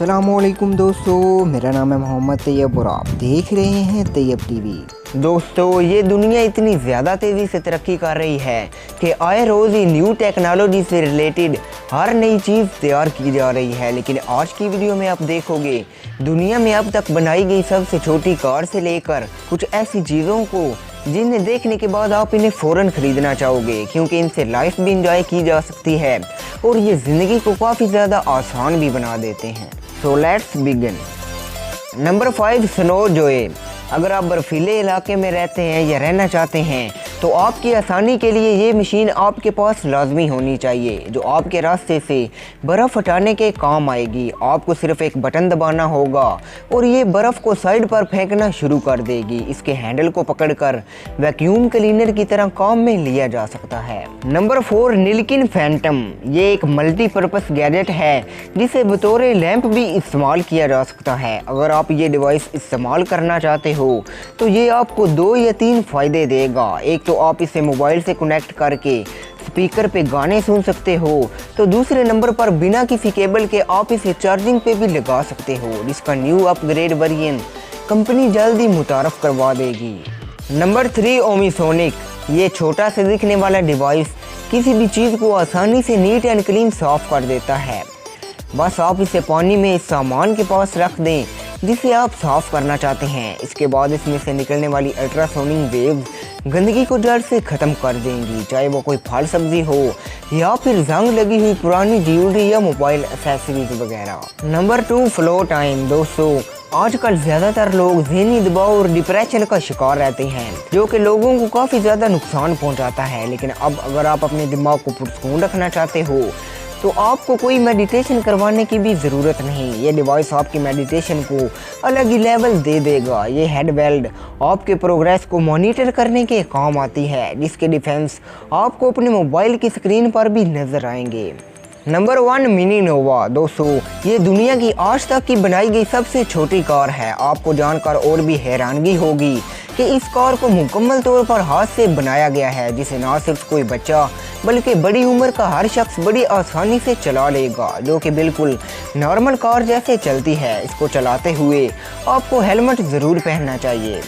السلام دوستو، میرا نام ہے محمد طیب اور آپ دیکھ رہے ہیں طیب ٹی وی۔ دوستو، یہ دنیا اتنی زیادہ تیزی سے ترقی کر رہی ہے کہ آئے روز ہی نیو ٹیکنالوجی سے ریلیٹڈ ہر نئی چیز تیار کی جا رہی ہے۔ لیکن آج کی ویڈیو میں آپ دیکھو گے دنیا میں اب تک بنائی گئی سب سے چھوٹی کار سے لے کر کچھ ایسی چیزوں کو جنہیں دیکھنے کے بعد آپ انہیں فوراً خریدنا چاہو گے، کیونکہ ان سے لائف بھی انجوائے کی جا سکتی ہے اور یہ زندگی کو کافی زیادہ آسان بھی بنا دیتے ہیں۔ So let's begin. نمبر 5، سنو جوئے۔ اگر آپ برفیلے علاقے میں رہتے ہیں یا رہنا چاہتے ہیں تو آپ کی آسانی کے لیے یہ مشین آپ کے پاس لازمی ہونی چاہیے، جو آپ کے راستے سے برف ہٹانے کے کام آئے گی۔ آپ کو صرف ایک بٹن دبانا ہوگا اور یہ برف کو سائڈ پر پھینکنا شروع کر دے گی۔ اس کے ہینڈل کو پکڑ کر ویکیوم کلینر کی طرح کام میں لیا جا سکتا ہے۔ نمبر 4، نیلکن فینٹم۔ یہ ایک ملٹی پرپس گیجٹ ہے جسے بطور لیمپ بھی استعمال کیا جا سکتا ہے۔ اگر آپ یہ ڈیوائس استعمال کرنا چاہتے ہو تو یہ آپ کو 2 یا 3 فائدے دے گا۔ ایک تو آپ اسے موبائل سے کنیکٹ کر کے سپیکر پہ گانے سن سکتے ہو، تو دوسرے نمبر پر بنا کسی کیبل کے آپ اسے چارجنگ پہ بھی لگا سکتے ہو، جس کا نیو اپ گریڈ ورژن کمپنی جلدی متعارف کروا دے گی۔ نمبر 3، اومیسونک۔ یہ چھوٹا سے دکھنے والا ڈیوائس کسی بھی چیز کو آسانی سے نیٹ اینڈ کلین صاف کر دیتا ہے۔ بس آپ اسے پانی میں اس سامان کے پاس رکھ دیں جسے آپ صاف کرنا چاہتے ہیں۔ اس کے بعد اس میں سے نکلنے والی الٹرا سونک ویوز گندگی کو جڑ سے ختم کر دیں گی، چاہے وہ کوئی پھل سبزی ہو یا پھر زنگ لگی ہوئی پرانی جیولری یا موبائل ایکسیسریز وغیرہ۔ Number 2، flu time. دوستو، آج کل زیادہ تر لوگ ذہنی دباؤ اور ڈپریشن کا شکار رہتے ہیں، جو کہ لوگوں کو کافی زیادہ نقصان پہنچاتا ہے۔ لیکن اب اگر آپ اپنے دماغ کو پرسکون رکھنا چاہتے ہو تو آپ کو کوئی میڈیٹیشن کروانے کی بھی ضرورت نہیں۔ یہ ڈیوائس آپ کی میڈیٹیشن کو الگ ہی لیول دے دے گا۔ یہ ہیڈ ویلڈ آپ کے پروگریس کو مانیٹر کرنے کے کام آتی ہے، جس کے ڈیفینس آپ کو اپنے موبائل کی اسکرین پر بھی نظر آئیں گے۔ نمبر 1، منی نووا۔ دوستو، یہ دنیا کی آج تک کی بنائی گئی سب سے چھوٹی کار ہے۔ آپ کو جان کر اور بھی حیرانگی ہوگی کہ اس کار کو مکمل طور پر ہاتھ سے بنایا گیا ہے، جسے نہ صرف کوئی بچہ بلکہ بڑی عمر کا ہر شخص بڑی آسانی سے چلا لے گا، جو کہ بالکل نارمل کار جیسے چلتی ہے۔ اس کو چلاتے ہوئے آپ کو ہیلمٹ ضرور پہننا چاہیے۔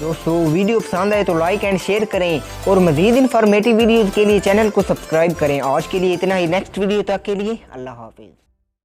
دوستو، ویڈیو پسند آئے تو لائک اینڈ شیئر کریں اور مزید انفارمیٹیو ویڈیوز کے لیے چینل کو سبسکرائب کریں۔ آج کے لیے اتنا ہی، نیکسٹ ویڈیو تک کے لیے اللہ حافظ۔